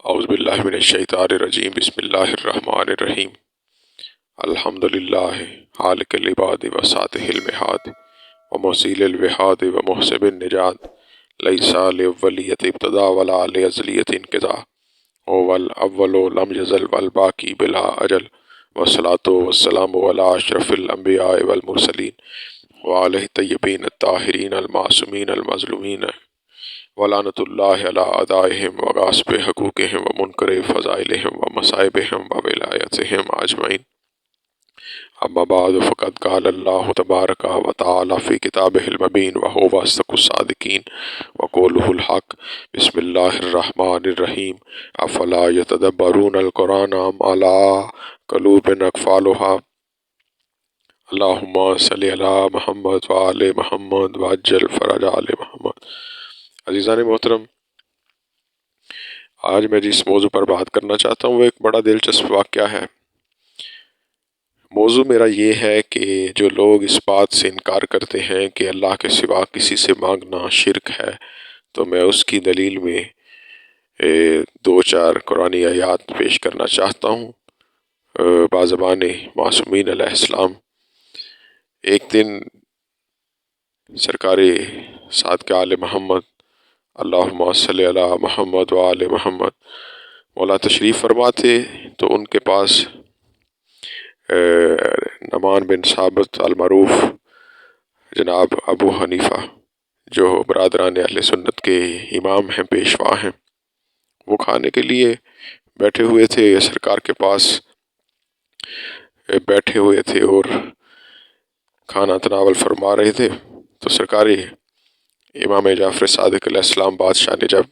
اعوذ باللہ من الشیطان الرجیم بسم اللہ الرحمن الرحیم الحمدللہ خالق العباد و ساتح المحاد و موسیل الوحاد و محسب النجات لیس لأولیت ابتدا ولا لأزلیت انقضاء هو الاول لم یزل والباقی بلا اجل والصلاة والسلام علی اشرف الانبیاء والمرسلین وعلیہ الطیبین الطاہرین المعصومین المظلومین ولعنۃ اللہ علی اعدائہم وغاصب حقوقہم ومنکر فضائلہم ومصائبہم وولایتہم اجمعین اما بعد فقد قال اللہ تبارک و تعالی فی کتابہ المبین وہو اصدق الصادقین وقولہ الحق بسم اللہ الرحمن الرحیم افلا یتدبرون القرآن ام علی قلوب اقفالها اللہم صلی علی محمد وآل محمد وعجل فرج آل محمد۔ عزیزان محترم، آج میں جس موضوع پر بات کرنا چاہتا ہوں وہ ایک بڑا دلچسپ واقعہ ہے۔ موضوع میرا یہ ہے کہ جو لوگ اس بات سے انکار کرتے ہیں کہ اللہ کے سوا کسی سے مانگنا شرک ہے، تو میں اس کی دلیل میں دو چار قرآنی آیات پیش کرنا چاہتا ہوں بازبان معصومین علیہ السلام۔ ایک دن سرکار صادق آل محمد اللہم صلی علی محمد وآل محمد مولا تشریف فرما تھے، تو ان کے پاس نعمان بن ثابت المعروف جناب ابو حنیفہ، جو برادران اہل سنت کے امام ہیں، پیشوا ہیں، وہ کھانے کے لیے بیٹھے ہوئے تھے، سرکار کے پاس بیٹھے ہوئے تھے اور کھانا تناول فرما رہے تھے۔ تو سرکار امام جعفر صادق علیہ السلام بادشاہ نے جب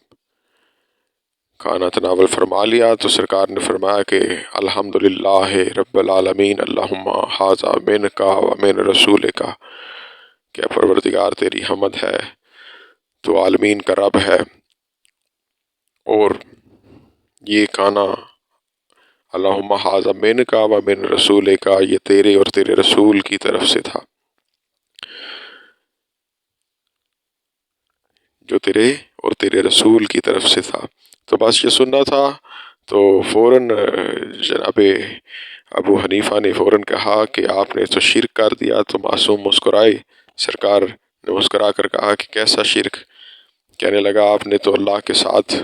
کھانا تناول فرما لیا تو سرکار نے فرمایا کہ الحمدللہ رب العالمین اللہم ھذا منک و من رسولک، کہ پروردگار تیری حمد ہے، تو عالمین کا رب ہے، اور یہ کھانا اللہم ھذا منک و من رسولک، یہ تیرے اور تیرے رسول کی طرف سے تھا، جو تیرے اور تیرے رسول کی طرف سے تھا۔ تو بس یہ سننا تھا، تو فوراً جناب ابو حنیفہ نے فوراً کہا کہ آپ نے تو شرک کر دیا۔ تو معصوم مسکرائے، سرکار نے مسکرا کر کہا کہ کیسا شرک؟ کہنے لگا آپ نے تو اللہ کے ساتھ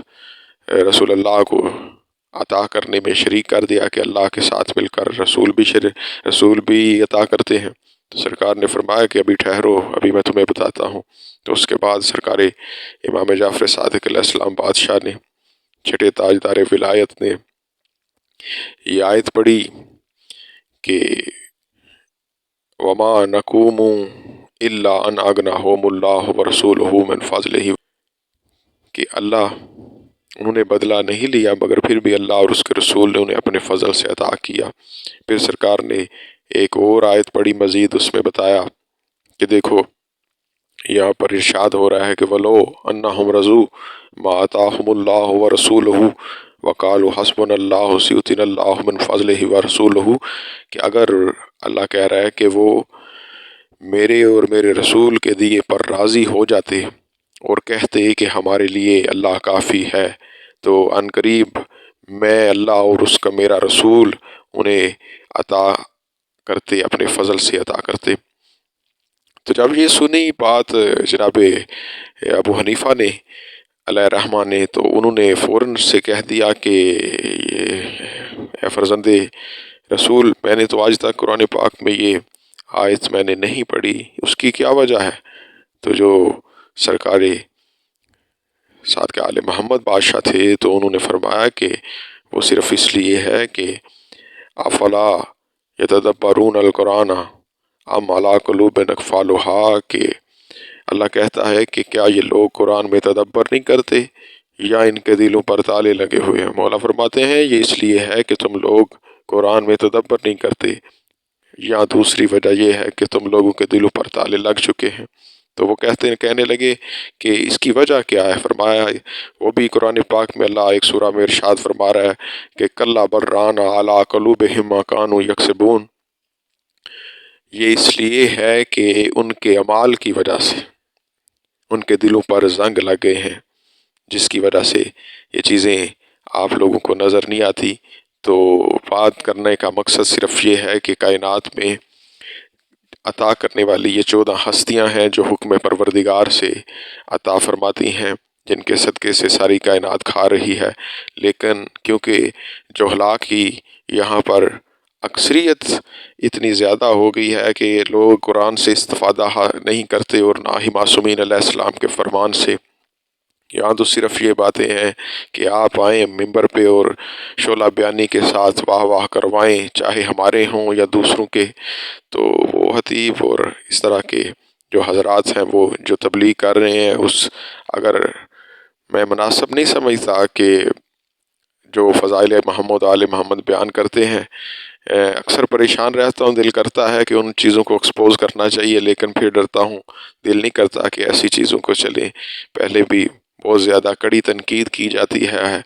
رسول اللہ کو عطا کرنے میں شریک کر دیا کہ اللہ کے ساتھ مل کر رسول بھی عطا کرتے ہیں۔ تو سرکار نے فرمایا کہ ابھی ٹھہرو، ابھی میں تمہیں بتاتا ہوں۔ تو اس کے بعد سرکار امام جعفر صادق علیہ السلام بادشاہ نے، چھٹے تاجدار ولایت نے یہ آیت پڑھی کہ وَمَا نَقُومُ إِلَّا أَنْ أَغْنَاهُمُ اللَّهُ وَرَسُولُهُ مِنْ فَضْلِهِ، کہ اللہ انہوں نے بدلہ نہیں لیا مگر پھر بھی اللہ اور اس کے رسول نے انہیں اپنے فضل سے عطا کیا۔ پھر سرکار نے ایک اور آیت پڑھی، مزید اس میں بتایا کہ دیکھو یہاں پر ارشاد ہو رہا ہے کہ وَلَوْ أَنَّهُمْ رَضُوا مَا آتَاهُمُ اللَّهُ وَرَسُولُهُ وَقَالُوا حَسْبُنَا اللَّهُ سَيُؤْتِينَا اللَّهُ مِنْ فَضْلِهِ وَرَسُولُهُ، کہ اگر اللہ کہہ رہا ہے کہ وہ میرے اور میرے رسول کے دیے پر راضی ہو جاتے اور کہتے کہ ہمارے لیے اللہ کافی ہے، تو عن قریب میں اللہ اور اس کا میرا رسول انہیں عطا کرتے، اپنے فضل سے عطا کرتے۔ تو جب یہ سنی بات جناب ابو حنیفہ نے علیہ رحمٰن نے، تو انہوں نے فوراً سے کہہ دیا کہ اے فرزند رسول، میں نے تو آج تک قرآن پاک میں یہ آیت میں نے نہیں پڑھی، اس کی کیا وجہ ہے؟ تو جو سرکار صادق آل محمد بادشاہ تھے، تو انہوں نے فرمایا کہ وہ صرف اس لیے ہے کہ افلا یتدبرون القرآن ام علی قلوب اقفالها، کہ اللہ کہتا ہے کہ کیا یہ لوگ قرآن میں تدبر نہیں کرتے یا ان کے دلوں پر تالے لگے ہوئے ہیں؟ مولا فرماتے ہیں یہ اس لیے ہے کہ تم لوگ قرآن میں تدبر نہیں کرتے، یا دوسری وجہ یہ ہے کہ تم لوگوں کے دلوں پر تالے لگ چکے ہیں۔ تو وہ کہنے لگے کہ اس کی وجہ کیا ہے؟ فرمایا وہ بھی قرآن پاک میں اللہ ایک سورہ میں ارشاد فرما رہا ہے کہ کلا بران علی قلوبہم ما کانوا یکسبون، یہ اس لیے ہے کہ ان کے اعمال کی وجہ سے ان کے دلوں پر زنگ لگ گئے ہیں، جس کی وجہ سے یہ چیزیں آپ لوگوں کو نظر نہیں آتی۔ تو بات کرنے کا مقصد صرف یہ ہے کہ کائنات میں عطا کرنے والی یہ 14 ہستیاں ہیں جو حکم پروردگار سے عطا فرماتی ہیں، جن کے صدقے سے ساری کائنات کھا رہی ہے، لیکن کیونکہ جہلا کی یہاں پر اکثریت اتنی زیادہ ہو گئی ہے کہ لوگ قرآن سے استفادہ نہیں کرتے اور نہ ہی معصومین علیہ السلام کے فرمان سے۔ یہاں تو صرف یہ باتیں ہیں کہ آپ آئیں ممبر پہ اور شعلہ بیانی کے ساتھ واہ واہ کروائیں، چاہے ہمارے ہوں یا دوسروں کے۔ تو وہ خطیب اور اس طرح کے جو حضرات ہیں وہ جو تبلیغ کر رہے ہیں، اگر میں مناسب نہیں سمجھتا کہ جو فضائل محمد آل محمد بیان کرتے ہیں، اکثر پریشان رہتا ہوں، دل کرتا ہے کہ ان چیزوں کو ایکسپوز کرنا چاہیے، لیکن پھر ڈرتا ہوں، دل نہیں کرتا کہ ایسی چیزوں کو چلیں۔ پہلے بھی بہت زیادہ کڑی تنقید کی جاتی ہے۔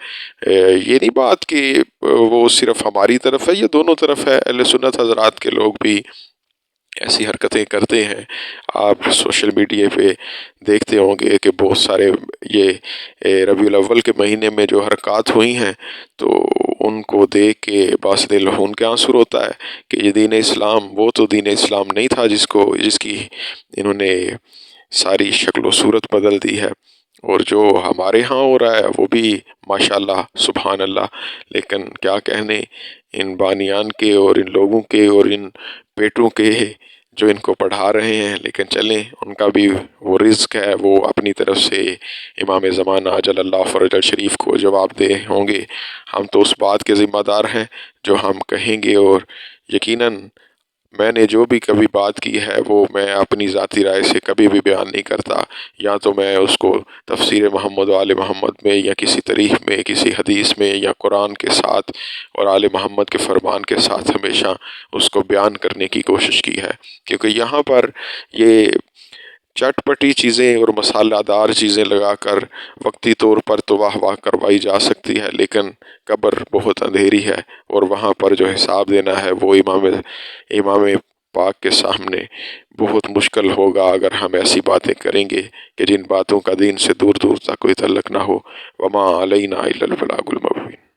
یہ نہیں بات کہ وہ صرف ہماری طرف ہے، یہ دونوں طرف ہے۔ اہل سنت حضرات کے لوگ بھی ایسی حرکتیں کرتے ہیں۔ آپ سوشل میڈیا پہ دیکھتے ہوں گے کہ بہت سارے یہ ربیع الاول کے مہینے میں جو حرکات ہوئی ہیں، تو ان کو دیکھ کے باعث دل خون کے آنسو ہوتا ہے کہ یہ دین اسلام، وہ تو دین اسلام نہیں تھا جس کی انہوں نے ساری شکل و صورت بدل دی ہے۔ اور جو ہمارے ہاں ہو رہا ہے وہ بھی ماشاءاللہ سبحان اللہ، لیکن کیا کہنے ان بانیان کے اور ان لوگوں کے اور ان پیٹوں کے جو ان کو پڑھا رہے ہیں۔ لیکن چلیں، ان کا بھی وہ رزق ہے، وہ اپنی طرف سے امام زمانہ عجل اللہ فرج الشریف کو جواب دے ہوں گے۔ ہم تو اس بات کے ذمہ دار ہیں جو ہم کہیں گے، اور یقیناً میں نے جو بھی کبھی بات کی ہے وہ میں اپنی ذاتی رائے سے کبھی بھی بیان نہیں کرتا، یا تو میں اس کو تفسیر محمد و آل محمد میں یا کسی تاریخ میں، کسی حدیث میں، یا قرآن کے ساتھ اور آل محمد کے فرمان کے ساتھ ہمیشہ اس کو بیان کرنے کی کوشش کی ہے، کیونکہ یہاں پر یہ چٹ پٹی چیزیں اور مسالہ دار چیزیں لگا کر وقتی طور پر تو واہ واہ کروائی جا سکتی ہے، لیکن قبر بہت اندھیری ہے، اور وہاں پر جو حساب دینا ہے وہ امام پاک کے سامنے بہت مشکل ہوگا اگر ہم ایسی باتیں کریں گے کہ جن باتوں کا دین سے دور دور تک کوئی تعلق نہ ہو۔ وما علینا الا البلاغ المبین۔